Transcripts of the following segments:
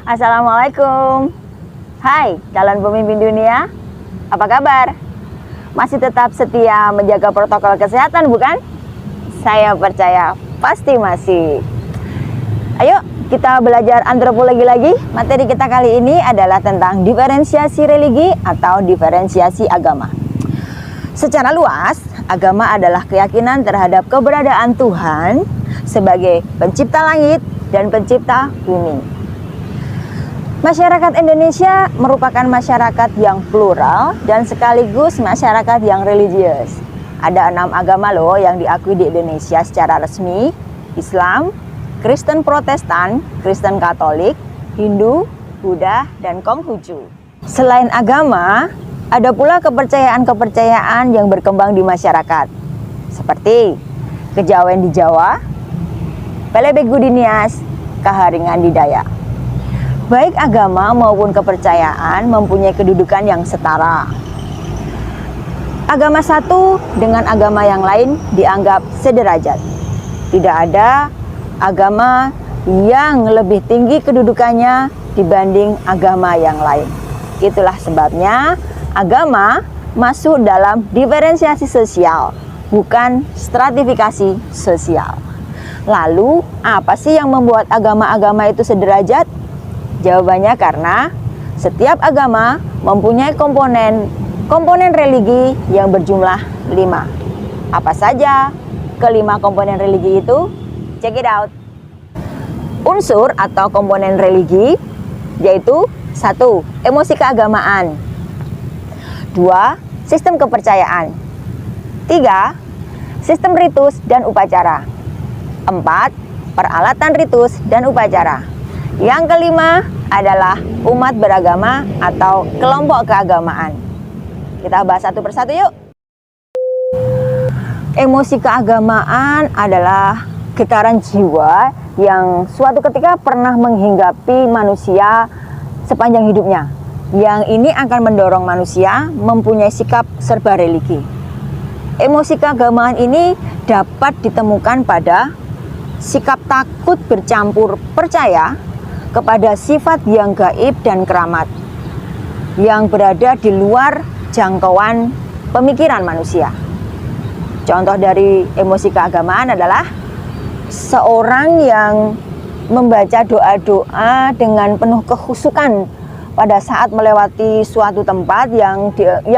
Assalamualaikum. Hai, calon pemimpin dunia. Apa kabar? Masih tetap setia menjaga protokol kesehatan, bukan? Saya percaya pasti masih. Ayo, kita belajar antropologi lagi. Materi kita kali ini adalah tentang diferensiasi religi atau diferensiasi agama. Secara luas, agama adalah keyakinan terhadap keberadaan Tuhan sebagai pencipta langit dan pencipta bumi. Masyarakat Indonesia merupakan masyarakat yang plural dan sekaligus masyarakat yang religius. Ada 6 agama loh yang diakui di Indonesia secara resmi: Islam, Kristen Protestan, Kristen Katolik, Hindu, Buddha, dan Konghucu. Selain agama, ada pula kepercayaan-kepercayaan yang berkembang di masyarakat, seperti kejawen di Jawa, Pelebegu di Nias, Kaharingan di Dayak. Baik agama maupun kepercayaan mempunyai kedudukan yang setara. Agama satu dengan agama yang lain dianggap sederajat. Tidak ada agama yang lebih tinggi kedudukannya dibanding agama yang lain. Itulah sebabnya agama masuk dalam diferensiasi sosial, bukan stratifikasi sosial. Lalu, apa sih yang membuat agama-agama itu sederajat? Jawabannya karena setiap agama mempunyai komponen religi yang berjumlah 5. Apa saja kelima komponen religi itu? Check it out. Unsur atau komponen religi yaitu 1. Emosi keagamaan, 2. Sistem kepercayaan, 3. Sistem ritus dan upacara, 4. Peralatan ritus dan upacara. Yang kelima adalah umat beragama atau kelompok keagamaan. Kita bahas satu persatu yuk. Emosi keagamaan adalah getaran jiwa yang suatu ketika pernah menghinggapi manusia sepanjang hidupnya. Yang ini akan mendorong manusia mempunyai sikap serba religi. Emosi keagamaan ini dapat ditemukan pada sikap takut bercampur percaya kepada sifat yang gaib dan keramat yang berada di luar jangkauan pemikiran manusia. Contoh dari emosi keagamaan adalah seorang yang membaca doa-doa dengan penuh kekhusyukan pada saat melewati suatu tempat yang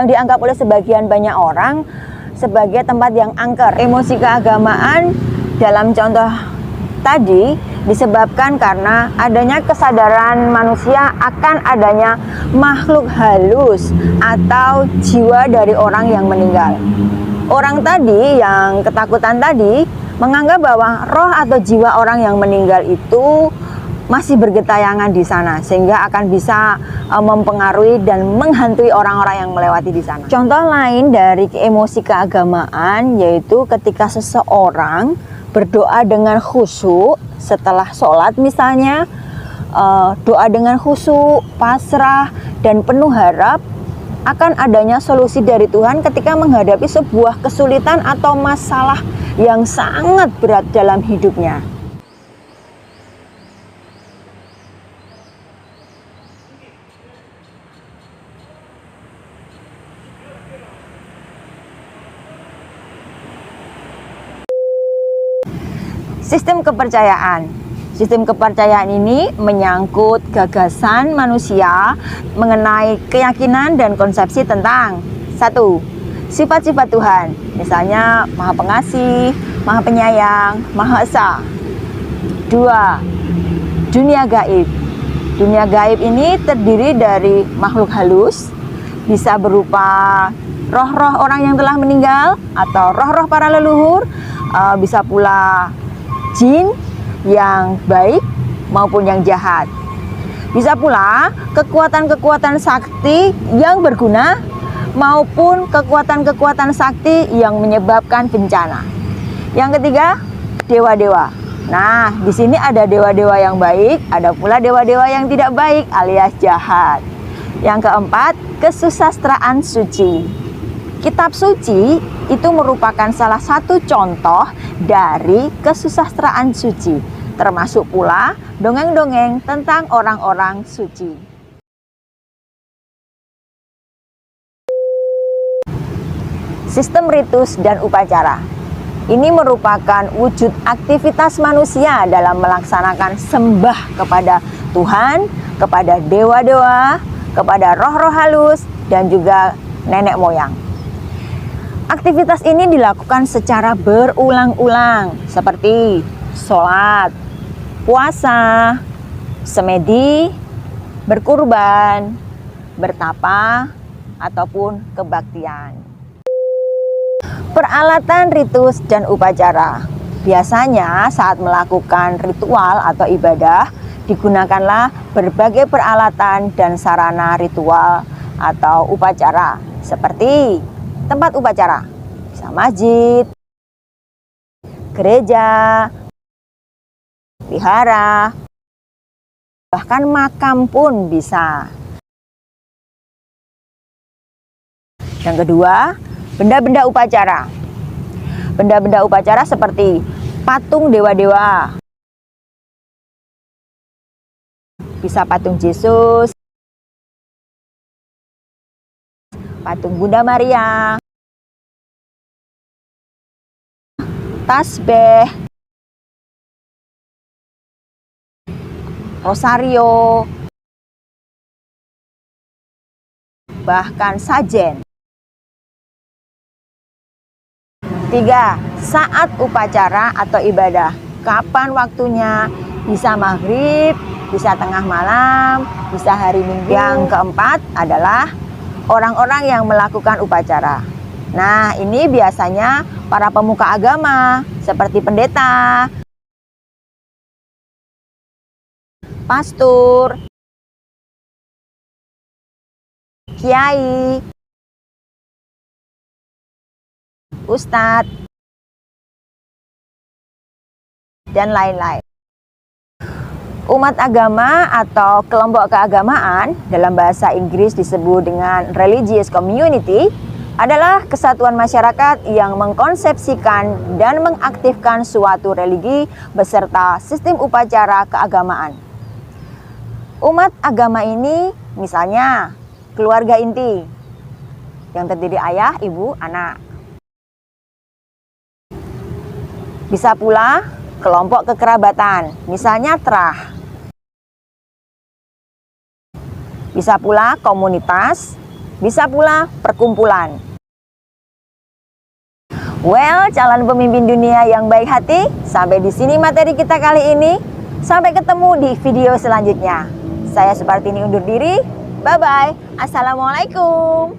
dianggap oleh sebagian banyak orang sebagai tempat yang angker. Emosi keagamaan dalam contoh tadi disebabkan karena adanya kesadaran manusia akan adanya makhluk halus atau jiwa dari orang yang meninggal. Orang tadi yang ketakutan tadi menganggap bahwa roh atau jiwa orang yang meninggal itu masih bergentayangan di sana, sehingga akan bisa mempengaruhi dan menghantui orang-orang yang melewati di sana. Contoh lain dari emosi keagamaan yaitu ketika seseorang berdoa dengan khusyuk setelah sholat misalnya, doa dengan khusyuk, pasrah, dan penuh harap akan adanya solusi dari Tuhan ketika menghadapi sebuah kesulitan atau masalah yang sangat berat dalam hidupnya. Sistem kepercayaan. Sistem kepercayaan ini menyangkut gagasan manusia mengenai keyakinan dan konsepsi tentang 1. Sifat-sifat Tuhan, misalnya Maha Pengasih, Maha Penyayang, Maha Esa. 2. Dunia gaib. Dunia gaib ini terdiri dari makhluk halus, bisa berupa roh-roh orang yang telah meninggal atau roh-roh para leluhur, bisa pula jin yang baik maupun yang jahat. Bisa pula kekuatan-kekuatan sakti yang berguna maupun kekuatan-kekuatan sakti yang menyebabkan bencana. Yang ketiga, dewa-dewa. Nah, di sini ada dewa-dewa yang baik, ada pula dewa-dewa yang tidak baik alias jahat. Yang keempat, kesusastraan suci. Kitab suci itu merupakan salah satu contoh dari kesusastraan suci. termasuk pula dongeng-dongeng tentang orang-orang suci. Sistem ritus dan upacara ini merupakan wujud aktivitas manusia dalam melaksanakan sembah kepada Tuhan, kepada dewa-dewa, kepada roh-roh halus, dan juga nenek moyang. Aktivitas ini dilakukan secara berulang-ulang seperti sholat, puasa, semedi, berkurban, bertapa, ataupun kebaktian. Peralatan ritus dan upacara. Biasanya saat melakukan ritual atau ibadah, digunakanlah berbagai peralatan dan sarana ritual atau upacara seperti tempat upacara, bisa masjid, gereja, vihara, bahkan makam pun bisa. Yang kedua, benda-benda upacara. Benda-benda upacara seperti patung dewa-dewa. Bisa patung Yesus, patung Bunda Maria, tasbih, rosario, bahkan sajen. 3. Saat upacara atau ibadah. Kapan waktunya? Bisa maghrib, bisa tengah malam, bisa hari Minggu. Yang keempat adalah orang-orang yang melakukan upacara. Nah, ini biasanya para pemuka agama seperti pendeta, pastor, kiai, ustadz, dan lain-lain. Umat agama atau kelompok keagamaan dalam bahasa Inggris disebut dengan religious community adalah kesatuan masyarakat yang mengkonsepsikan dan mengaktifkan suatu religi beserta sistem upacara keagamaan. Umat agama ini misalnya keluarga inti yang terdiri ayah, ibu, anak. Bisa pula kelompok kekerabatan, misalnya terah. Bisa pula komunitas, bisa pula perkumpulan. Well, calon pemimpin dunia yang baik hati, sampai di sini materi kita kali ini. Sampai ketemu di video selanjutnya. Saya Supartini undur diri. Bye-bye. Assalamualaikum.